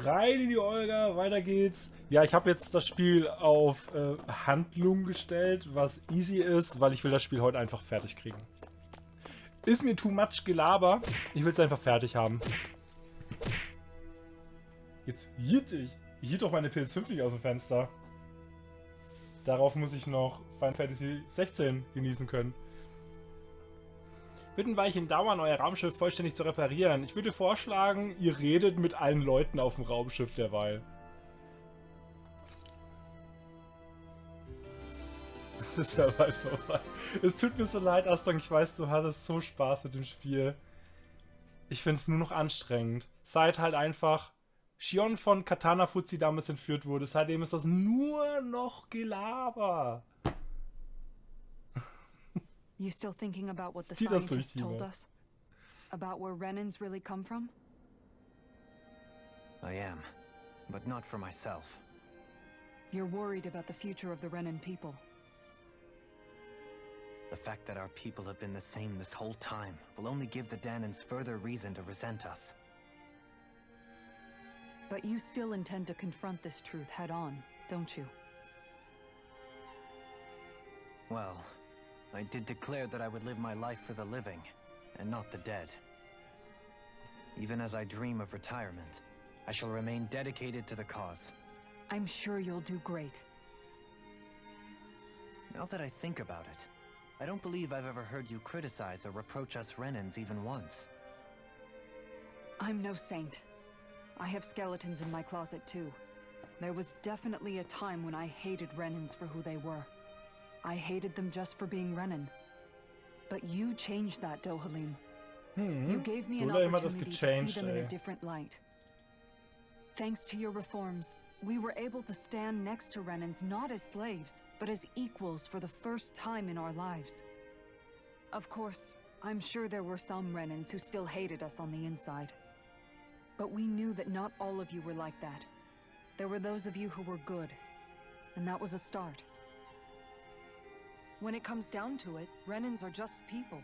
Rein in die Olga, weiter geht's. Ja, ich habe jetzt das Spiel auf Handlung gestellt, was easy ist, weil ich will das Spiel heute einfach fertig kriegen. Ist mir too much Gelaber. Ich will es einfach fertig haben. Jetzt hielt ich. Ich hielt doch meine PS5 nicht aus dem Fenster. Darauf muss ich noch Final Fantasy 16 genießen können. Bitten Weilchen dauern, euer Raumschiff vollständig zu reparieren. Ich würde vorschlagen, ihr redet mit allen Leuten auf dem Raumschiff derweil. Das ist ja bald vorbei. Es tut mir so leid, Aston, ich weiß, du hattest so Spaß mit dem Spiel. Ich finde es nur noch anstrengend. Seit halt einfach Shion von Katana Fuzzy damals entführt wurde, seitdem ist das nur noch Gelaber. You still thinking about what the scientists told us? About where Renans really come from? I am, but not for myself. You're worried about the future of the Renan people. The fact that our people have been the same this whole time will only give the Danans further reason to resent us. But you still intend to confront this truth head on, don't you? Well, I did declare that I would live my life for the living, and not the dead. Even as I dream of retirement, I shall remain dedicated to the cause. I'm sure you'll do great. Now that I think about it, I don't believe I've ever heard you criticize or reproach us Renans even once. I'm no saint. I have skeletons in my closet too. There was definitely a time when I hated Renans for who they were. I hated them just for being Renan. But you changed that, Dohalim. You gave me an opportunity to see them in a different light. Thanks to your reforms, we were able to stand next to Renans not as slaves, but as equals for the first time in our lives. Of course, I'm sure there were some Renans who still hated us on the inside. But we knew that not all of you were like that. There were those of you who were good, and that was a start. When it comes down to it, Renans are just people.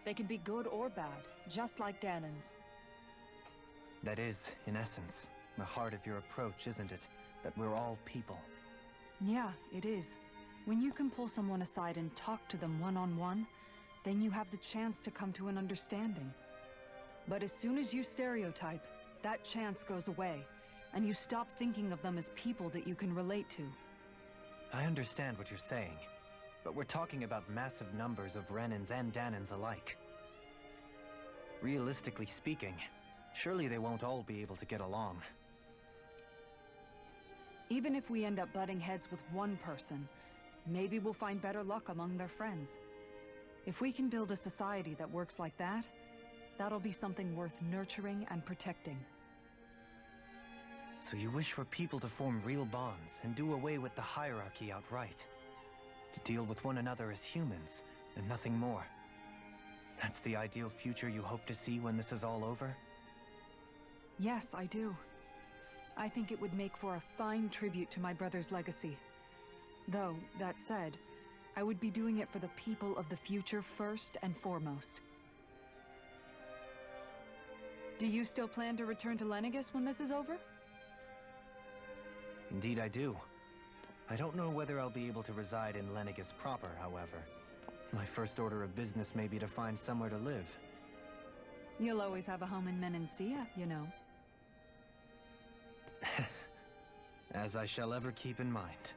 They can be good or bad, just like Danans. That is, in essence, the heart of your approach, isn't it? That we're all people. Yeah, it is. When you can pull someone aside and talk to them one-on-one, then you have the chance to come to an understanding. But as soon as you stereotype, that chance goes away, and you stop thinking of them as people that you can relate to. I understand what you're saying, but we're talking about massive numbers of Renans and Danans alike. Realistically speaking, surely they won't all be able to get along. Even if we end up butting heads with one person, maybe we'll find better luck among their friends. If we can build a society that works like that, that'll be something worth nurturing and protecting. So you wish for people to form real bonds and do away with the hierarchy outright? To deal with one another as humans, and nothing more? That's the ideal future you hope to see when this is all over? Yes, I do. I think it would make for a fine tribute to my brother's legacy. Though, that said, I would be doing it for the people of the future first and foremost. Do you still plan to return to Lenegis when this is over? Indeed I do. I don't know whether I'll be able to reside in Lenegis proper, however. My first order of business may be to find somewhere to live. You'll always have a home in Menancia, you know. As I shall ever keep in mind.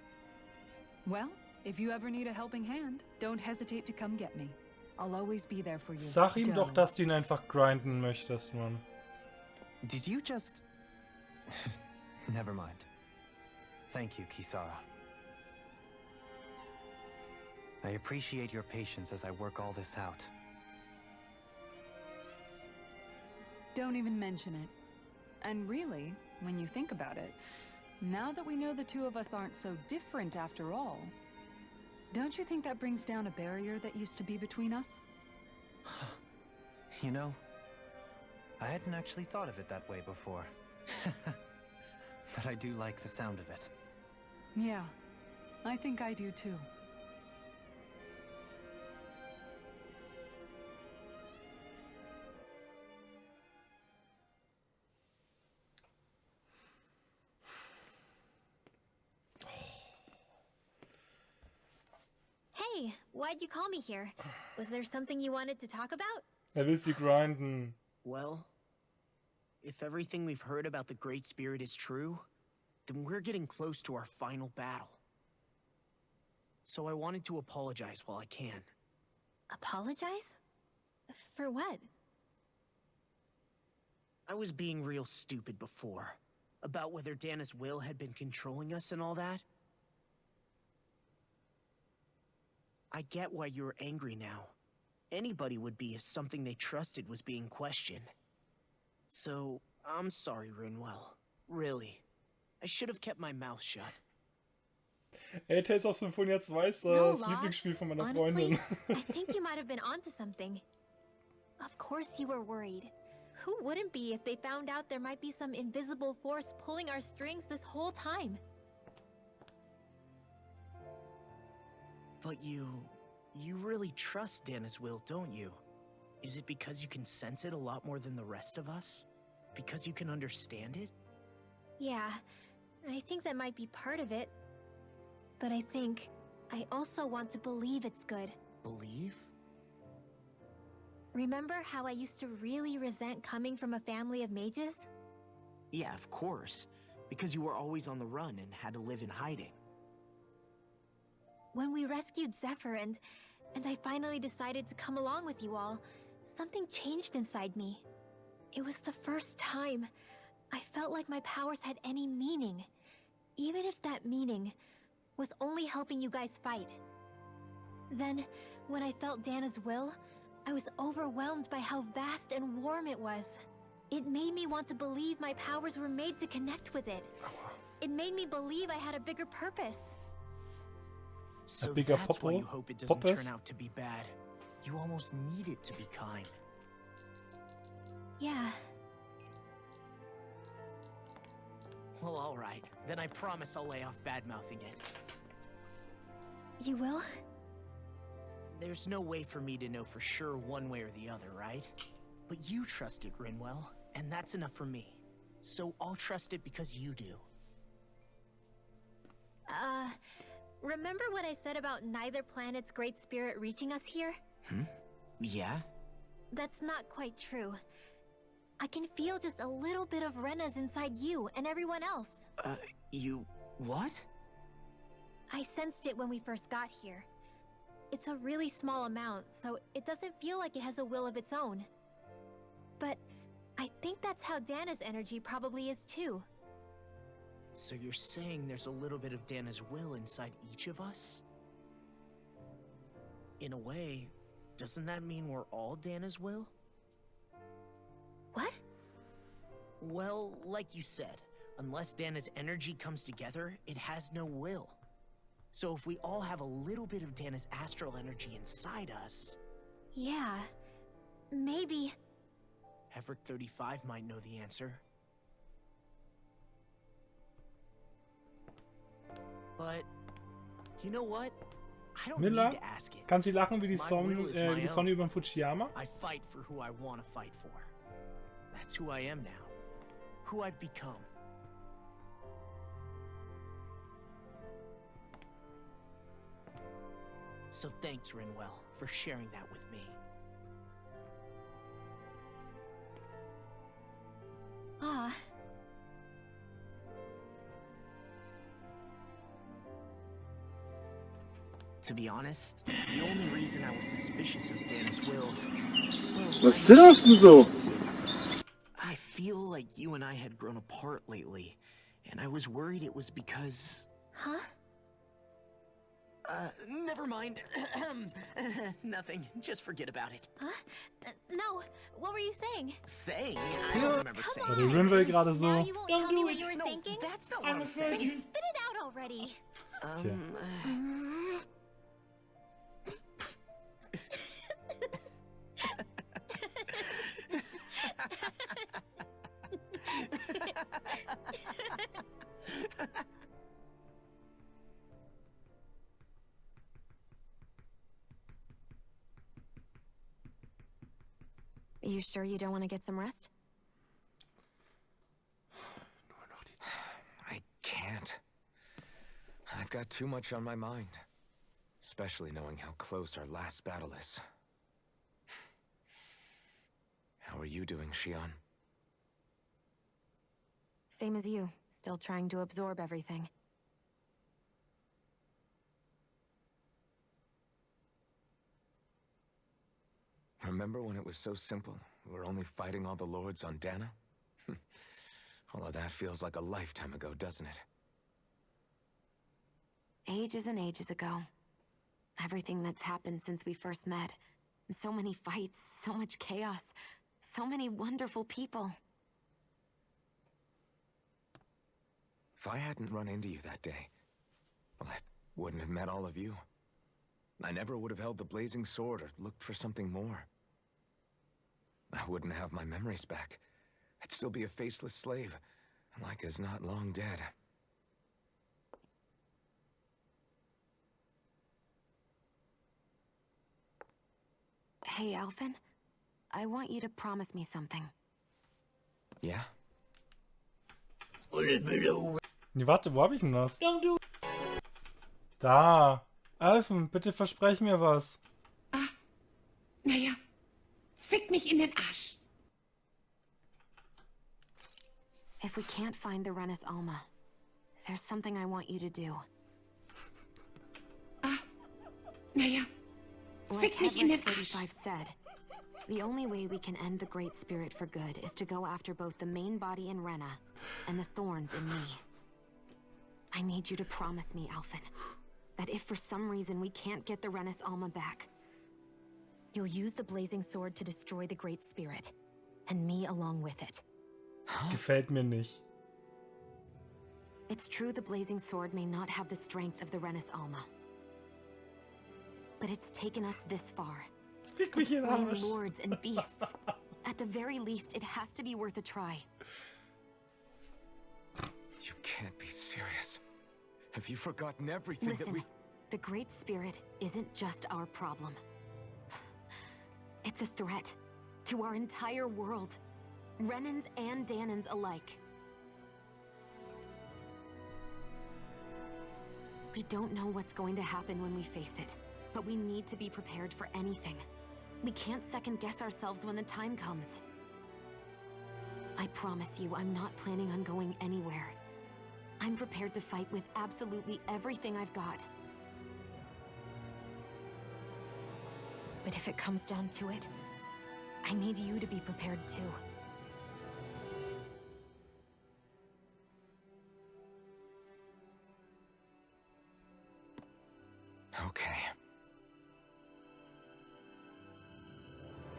Well, if you ever need a helping hand, don't hesitate to come get me. I'll always be there for you. Sag ihm doch, dass du ihn einfach grinden möchtest, Mann. Did you just... Never mind. Thank you, Kisara. I appreciate your patience as I work all this out. Don't even mention it. And really, when you think about it, now that we know the two of us aren't so different after all, don't you think that brings down a barrier that used to be between us? You know, I hadn't actually thought of it that way before. But I do like the sound of it. Yeah, I think I do too. Hey, why'd you call me here? Was there something you wanted to talk about? Er will sie grinden. Well, if everything we've heard about the Great Spirit is true, then we're getting close to our final battle. So I wanted to apologize while I can. Apologize? For what? I was being real stupid before, about whether Dana's will had been controlling us and all that. I get why you're angry now. Anybody would be if something they trusted was being questioned. So, I'm sorry, Rinwell. Really. I should have kept my mouth shut. Ey, Tales of Symphonia 2 ist No, das Law. Lieblingsspiel von meiner Honestly, Freundin. I think you might have been onto something. Of course you were worried. Who wouldn't be if they found out there might be some invisible force pulling our strings this whole time? But you really trust Dana's will, don't you? Is it because you can sense it a lot more than the rest of us? Because you can understand it? Yeah, I think that might be part of it. But I think I also want to believe it's good. Believe? Remember how I used to really resent coming from a family of mages? Yeah, of course. Because you were always on the run and had to live in hiding. When we rescued Zephyr and I finally decided to come along with you all, something changed inside me. It was the first time I felt like my powers had any meaning, even if that meaning was only helping you guys fight. Then, when I felt Dana's will, I was overwhelmed by how vast and warm it was. It made me want to believe my powers were made to connect with it. It made me believe I had a bigger purpose. So bigger that's why you hope it doesn't purpose? turn out to be bad. You almost need it to be kind. Yeah. Well, alright. Then I promise I'll lay off bad-mouthing it. You will? There's no way for me to know for sure one way or the other, right? But you trust it, Rinwell, and that's enough for me. So I'll trust it because you do. Remember what I said about neither planet's great spirit reaching us here? Yeah? That's not quite true. I can feel just a little bit of Rena's inside you and everyone else. You... what? I sensed it when we first got here. It's a really small amount, so it doesn't feel like it has a will of its own. But I think that's how Dana's energy probably is too. So you're saying there's a little bit of Dana's will inside each of us? In a way, doesn't that mean we're all Dana's will? What? Well, like you said, unless Dana's energy comes together, it has no will. So if we all have a little bit of Dana's astral energy inside us... Yeah, maybe... Everett 35 might know the answer. But, you know what? I don't Miller, need to ask it. kann sie lachen wie die My will is my Sonne own. über Fujiyama? I fight for who I want to fight for. That's who I am now. Who I've become. So thanks, Rinwell, for sharing that with me. Ah. To be honest, the only reason I was suspicious of Dana's will... Was zitterst du so? I feel like you and I had grown apart lately, and I was worried it was because... Huh? Never mind. Nothing. Just forget about it. Huh? No, what were you saying? Saying? I don't remember Come saying. Oder Rinwell gerade so. Now you won't tell me what you were No, thinking? that's not what I'm I'm afraid saying. you- Spit it out already. You sure you don't want to get some rest? I can't. I've got too much on my mind. especially knowing how close our last battle is. How are you doing, Xion? Same as you, still trying to absorb everything. Remember when it was so simple? We were only fighting all the lords on Dana? All of that feels like a lifetime ago, doesn't it? Ages and ages ago. Everything that's happened since we first met. So many fights, so much chaos, so many wonderful people. If I hadn't run into you that day, well, I wouldn't have met all of you. I never would have held the blazing sword or looked for something more. I wouldn't have my memories back. I'd still be a faceless slave, like as not long dead. Hey, Alphen. I want you to promise me something. Yeah? Nee, warte, wo hab ich denn das? Da. Alphen, bitte versprech mir was. Naja, fick mich in den Arsch. If we can't find the Renis Alma, there's something I want you to do. Naja, Like fick mich in den Hedrick Arsch. 35 said, the only way we can end the Great Spirit for good is to go after both the main body in Rena and the thorns in me. I need you to promise me, Alphen, that if for some reason we can't get the Renis Alma back, you'll use the blazing sword to destroy the Great Spirit, and me along with it. Gefällt mir nicht. It's true the blazing sword may not have the strength of the Renis Alma, but it's taken us this far. Fick mich It's in den slain Arsch. lords and beasts. At the very least, it has to be worth a try. You can't be serious. Have you forgotten everything that Listen, we... the Great Spirit isn't just our problem. It's a threat to our entire world. Renans and Danans alike. We don't know what's going to happen when we face it, but we need to be prepared for anything. We can't second-guess ourselves when the time comes. I promise you, I'm not planning on going anywhere. I'm prepared to fight with absolutely everything I've got. But if it comes down to it, I need you to be prepared too. Okay.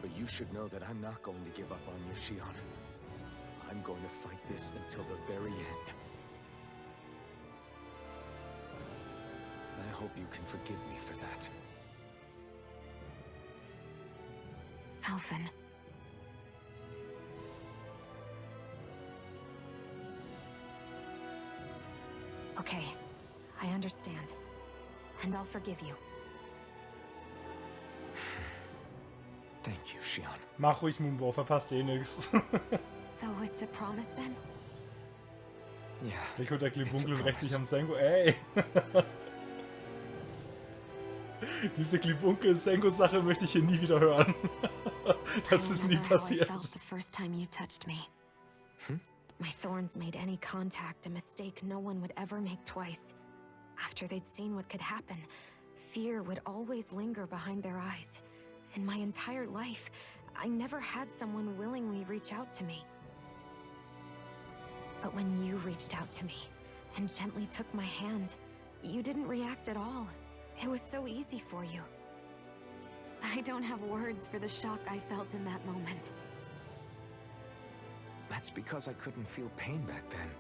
But you should know that I'm not going to give up on you, Xion. I'm going to fight this until the very end. I hope you can forgive me for that. Alphen. Okay, I understand. And I'll forgive you. Thank you, Xion. Mach ruhig, Moonbow, verpasst eh nix. So it's a promise then? Yeah. Ich hol der Glibunkel und It's a recht sich promise. am Sengo. Ey! Diese Glibunkel-Sengo-Sache möchte ich hier nie wieder hören. Das I ist nie remember how I passiert. felt the first time you touched me. Hmm? My thorns made any contact a mistake no one would ever make twice. After they'd seen what could happen, fear would always linger behind their eyes. In my entire life, I never had someone willingly reach out to me. But when you reached out to me and gently took my hand, you didn't react at all. It was so easy for you. I don't have words for the shock I felt in that moment. That's because I couldn't feel pain back then.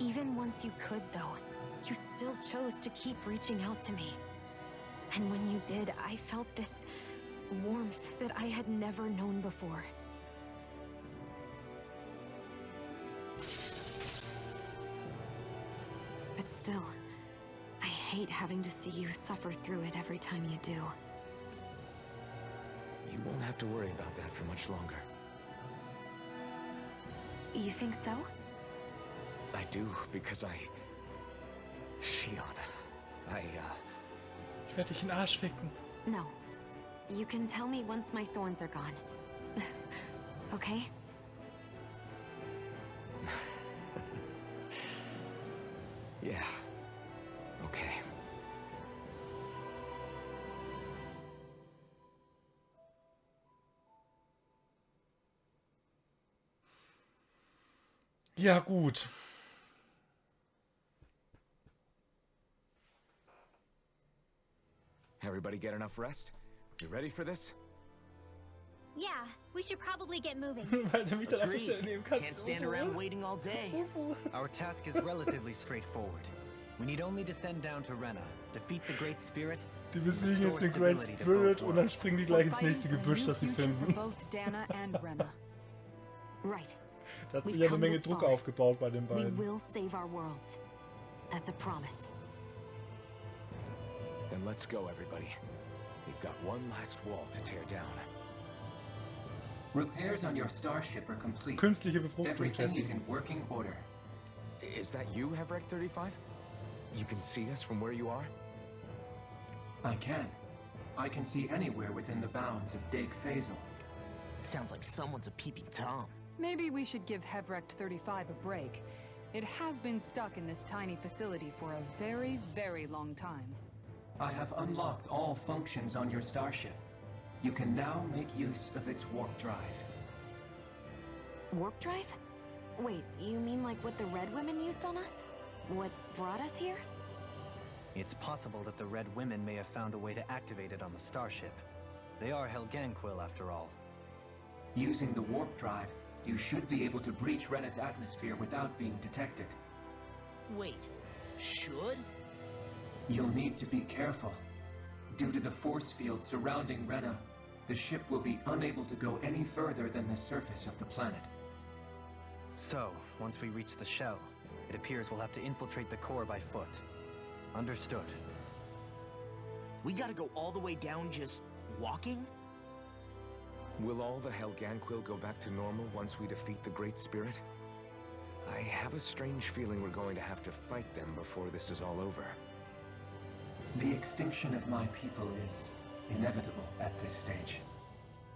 Even once you could, though, you still chose to keep reaching out to me. And when you did, I felt this warmth that I had never known before. But still, I hate having to see you suffer through it every time you do. You won't have to worry about that for much longer. You think so? I do, because Shion, Ich werde dich in den Arsch ficken. No. You can tell me once my thorns are gone. Okay? Yeah. Okay. Ja, gut. Everybody get enough rest? You ready for this? Yeah, we should probably get moving. Weil du mich dann einfach Agreed. schnell nehmen kannst. Can't stand around waiting all day. Our task is relatively straightforward. We need only descend down to Rena, defeat the Great Spirit, Die besiegen jetzt den Great Spirit und dann springen die gleich ins nächste Gebüsch, das sie finden. Both Dana and Rena. Right. Da hat sich ja eine Menge Druck aufgebaut bei den We beiden. will save our worlds. That's a promise. Then let's go, everybody. We've got one last wall to tear down. Repairs on your starship are complete. Künstliche Befruchtung Everything is testen. in working order. Is that you, Hevrek 35? You can see us from where you are? I can see anywhere within the bounds of Dake Faisal. Sounds like someone's a peeping Tom. Maybe we should give Hevrect 35 a break. It has been stuck in this tiny facility for a very, very long time. I have unlocked all functions on your starship. You can now make use of its warp drive. Warp drive? Wait, you mean like what the Red Women used on us? What brought us here? It's possible that the Red Women may have found a way to activate it on the starship. They are Helganquil, after all. Using the warp drive, you should be able to breach Rena's atmosphere without being detected. Wait, should? You'll need to be careful. Due to the force field surrounding Rena, the ship will be unable to go any further than the surface of the planet. So, once we reach the shell, it appears we'll have to infiltrate the core by foot. Understood. We gotta go all the way down just walking? Will all the Helganquil go back to normal once we defeat the Great Spirit? I have a strange feeling we're going to have to fight them before this is all over. The extinction of my people is inevitable at this stage.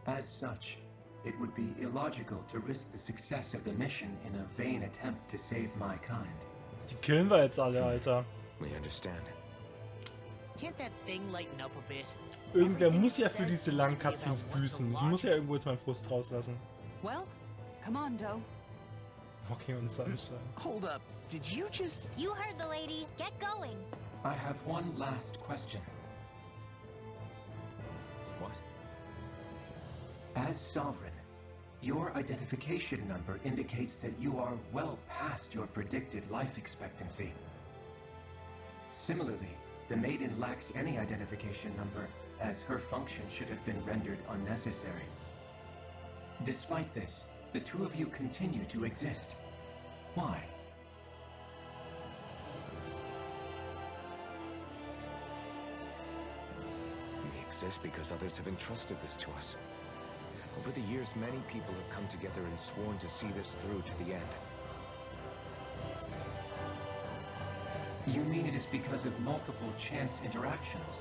As such, it would be illogical to risk the success of the mission in a vain attempt to save my kind. Die killen wir jetzt alle, Alter. We understand. Can't that thing lighten up a bit? Irgendwer muss ja für diese langen Cutscenes büßen. Ich muss ja irgendwo jetzt meinen Frust rauslassen. Well, come on, Doe. Walking on Sunshine. Hold up, did you just... You heard the lady. Get going. I have one last question. What? As Sovereign, your identification number indicates that you are well past your predicted life expectancy. Similarly, the Maiden lacks any identification number, as her function should have been rendered unnecessary. Despite this, the two of you continue to exist. Why? We exist because others have entrusted this to us. Over the years, many people have come together and sworn to see this through to the end. You mean it is because of multiple chance interactions?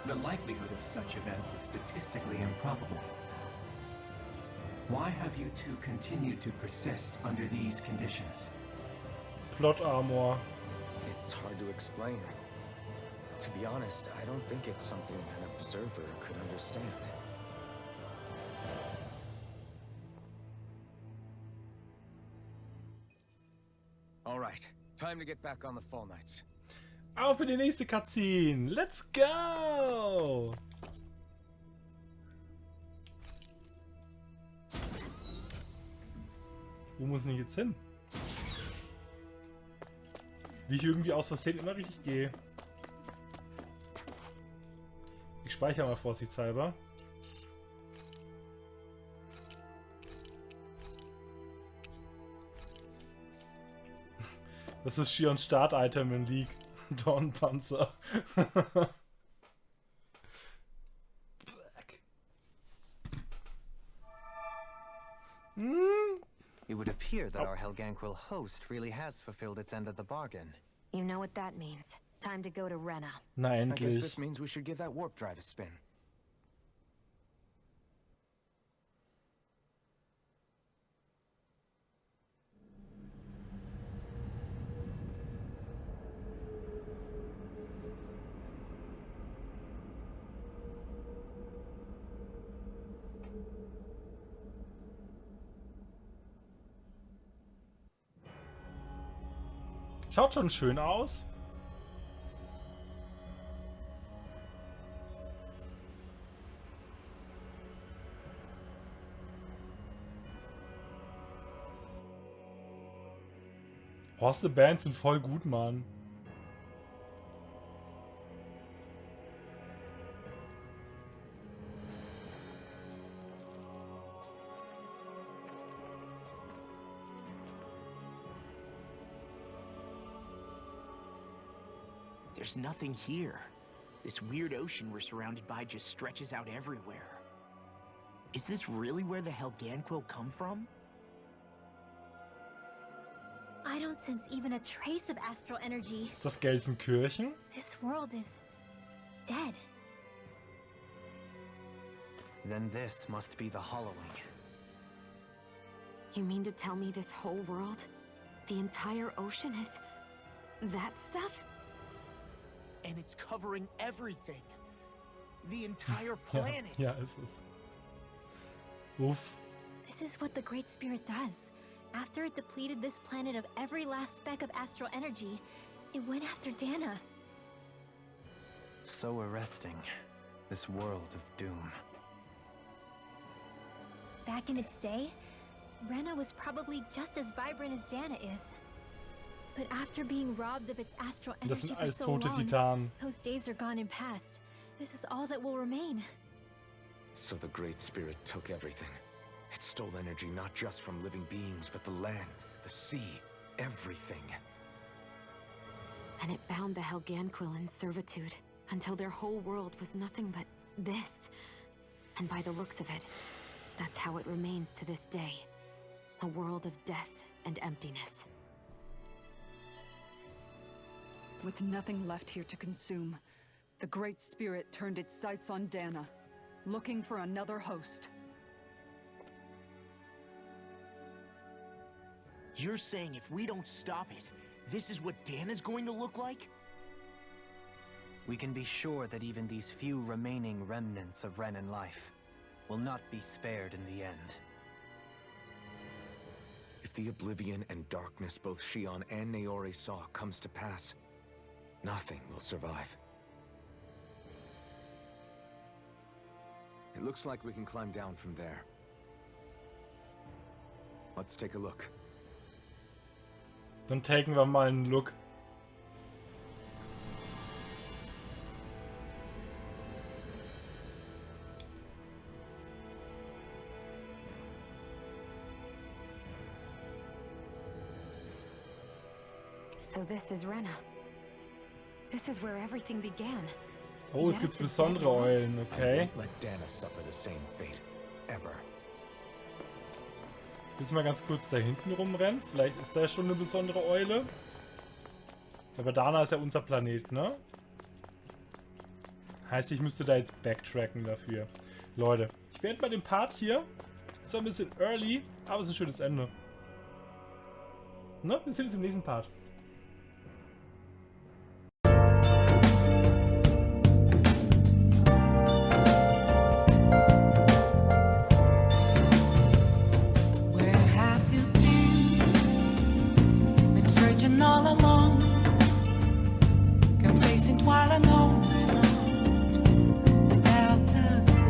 The likelihood of such events is statistically improbable. Why have you two continued to persist under these conditions? Plot Armor. It's hard to explain. To be honest, I don't think it's something an observer could understand. All right, time to get back on the Fall Knights. Auf in die nächste Cutscene. Let's go! Wo muss ich jetzt hin? Wie ich irgendwie aus Versehen immer richtig gehe. Ich speichere mal vorsichtshalber. Das ist Shions Start-Item in League. Dornpanzer. It would appear that our Helganquil host really has fulfilled its end of the bargain. You know what that means. Time to go to Rena. Na I guess endlich. this means we should give that warp drive a spin. Schaut schon schön aus. Horste Bands sind voll gut, Mann. There's nothing here. This weird ocean we're surrounded by just stretches out everywhere. Is this really where the Helganquil come from? I don't sense even a trace of astral energy. Ist das Gelsenkirchen? This world is dead. Then this must be the hollowing. You mean to tell me this whole world, the entire ocean is that stuff? And it's covering everything. The entire planet. Ja, ist es. Uff. This is what the Great Spirit does. After it depleted this planet of every last speck of astral energy, it went after Dana. So arresting. This world of doom. Back in its day, Rena was probably just as vibrant as Dana is. But after being robbed of its astral Das energy sind for alles so tote long, Titanen. those days are gone and past. This is all that will remain. So the Great Spirit took everything. It stole energy not just from living beings, but the land, the sea, everything. And it bound the Helganquil in servitude until their whole world was nothing but this. And by the looks of it, that's how it remains to this day. A world of death and emptiness. With nothing left here to consume, the Great Spirit turned its sights on Dana, looking for another host. You're saying if we don't stop it, this is what Dana's going to look like? We can be sure that even these few remaining remnants of Renan life will not be spared in the end. If the oblivion and darkness both Shion and Naori saw comes to pass, nothing will survive. It looks like we can climb down from there. Let's take a look. Dann taken wir mal einen Look. So this is Rena. This is where everything began. Oh, es gibt besondere Eulen, okay. Let Dana suffer the same fate. Ever. Jetzt mal ganz kurz da hinten rumrennen. Vielleicht ist da schon eine besondere Eule. Aber Dana ist ja unser Planet, ne? Heißt, ich müsste da jetzt backtracken dafür. Leute, ich beende mal den Part hier. Ist ein bisschen early, aber es ist ein schönes Ende. Ne? Wir sehen uns im nächsten Part. all along, confessing while I know